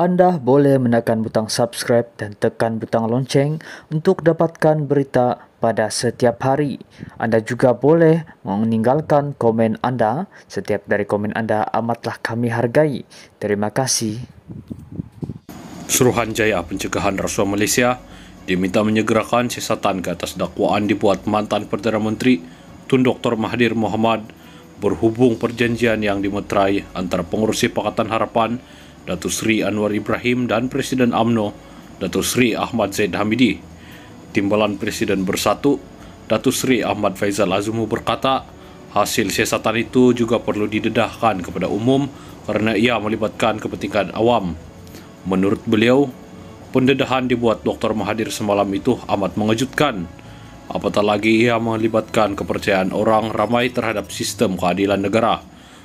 Anda boleh menekan butang subscribe dan tekan butang lonceng untuk dapatkan berita pada setiap hari. Anda juga boleh meninggalkan komen Anda. Setiap dari komen Anda amatlah kami hargai. Terima kasih. Suruhanjaya Pencegahan Rasuah Malaysia diminta menyegerakan siasatan ke atas dakwaan dibuat mantan Perdana Menteri Tun Dr. Mahathir Mohamad berhubung perjanjian yang dimeterai antara pengurusi Pakatan Harapan Datuk Seri Anwar Ibrahim dan Presiden UMNO Datuk Seri Ahmad Zaid Hamidi. Timbalan Presiden Bersatu Datuk Seri Ahmad Faizal Azumu berkata, hasil siasatan itu juga perlu didedahkan kepada umum kerana ia melibatkan kepentingan awam. Menurut beliau, pendedahan dibuat Dr. Mahathir semalam itu amat mengejutkan. Apatah lagi ia melibatkan kepercayaan orang ramai terhadap sistem keadilan negara.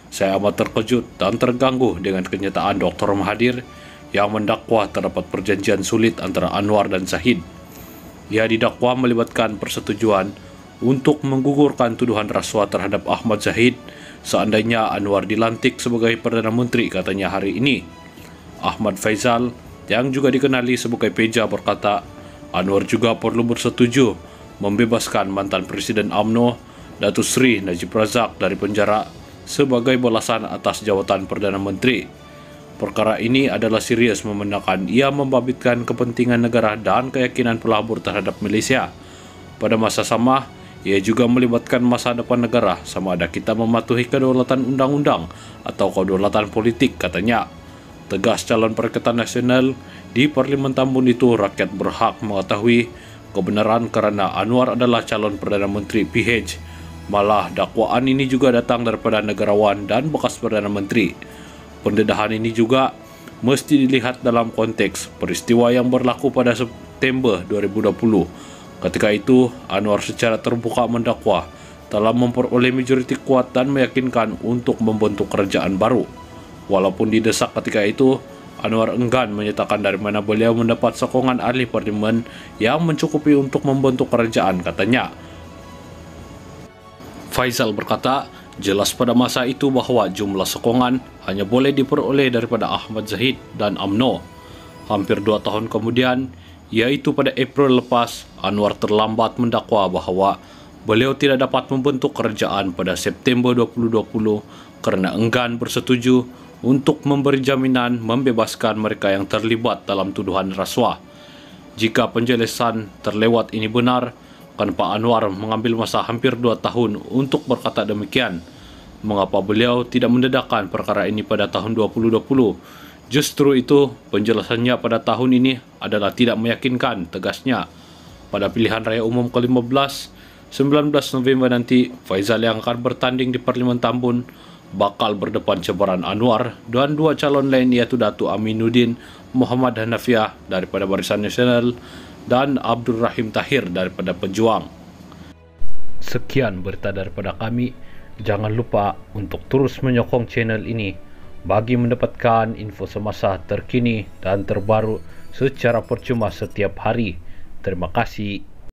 Saya amat terkejut dan terganggu dengan kenyataan Dr. Mahathir yang mendakwa terdapat perjanjian sulit antara Anwar dan Zahid. Ia didakwa melibatkan persetujuan untuk menggugurkan tuduhan rasuah terhadap Ahmad Zahid seandainya Anwar dilantik sebagai Perdana Menteri, katanya hari ini. Ahmad Faizal yang juga dikenali sebagai Peja berkata, Anwar juga perlu bersetuju membebaskan mantan Presiden UMNO Datuk Seri Najib Razak dari penjara sebagai balasan atas jawatan Perdana Menteri. Perkara ini adalah serius memandangkan ia membabitkan kepentingan negara dan keyakinan pelabur terhadap Malaysia. Pada masa sama, ia juga melibatkan masa depan negara sama ada kita mematuhi kedaulatan undang-undang atau kedaulatan politik, katanya. Tegas calon Perikatan Nasional di Parlimen Tambun itu rakyat berhak mengetahui kebenaran kerana Anwar adalah calon Perdana Menteri PH. Malah dakwaan ini juga datang daripada negarawan dan bekas Perdana Menteri. Pendedahan ini juga mesti dilihat dalam konteks peristiwa yang berlaku pada September 2020. Ketika itu, Anwar secara terbuka mendakwa telah memperoleh majoriti kuat dan meyakinkan untuk membentuk kerajaan baru. Walaupun didesak ketika itu, Anwar enggan menyatakan dari mana beliau mendapat sokongan ahli parlimen yang mencukupi untuk membentuk kerajaan, katanya. Faizal berkata, jelas pada masa itu bahawa jumlah sokongan hanya boleh diperoleh daripada Ahmad Zahid dan UMNO. Hampir 2 tahun kemudian, iaitu pada April lepas, Anwar terlambat mendakwa bahawa beliau tidak dapat membentuk kerajaan pada September 2020 kerana enggan bersetuju untuk memberi jaminan membebaskan mereka yang terlibat dalam tuduhan rasuah. Jika penjelasan terlewat ini benar, kenapa Anwar mengambil masa hampir 2 tahun untuk berkata demikian? Mengapa beliau tidak mendedahkan perkara ini pada tahun 2020? Justru itu, penjelasannya pada tahun ini adalah tidak meyakinkan, tegasnya. Pada pilihan raya umum ke-15, 19 November nanti, Faizal yang akan bertanding di Parlimen Tambun bakal berdepan cabaran Anwar dan 2 calon lain iaitu Datuk Aminuddin Muhammad Hanafiah daripada Barisan Nasional dan Abdul Rahim Tahir daripada Pejuang. Sekian berita daripada kami. Jangan lupa untuk terus menyokong channel ini bagi mendapatkan info semasa terkini dan terbaru secara percuma setiap hari. Terima kasih.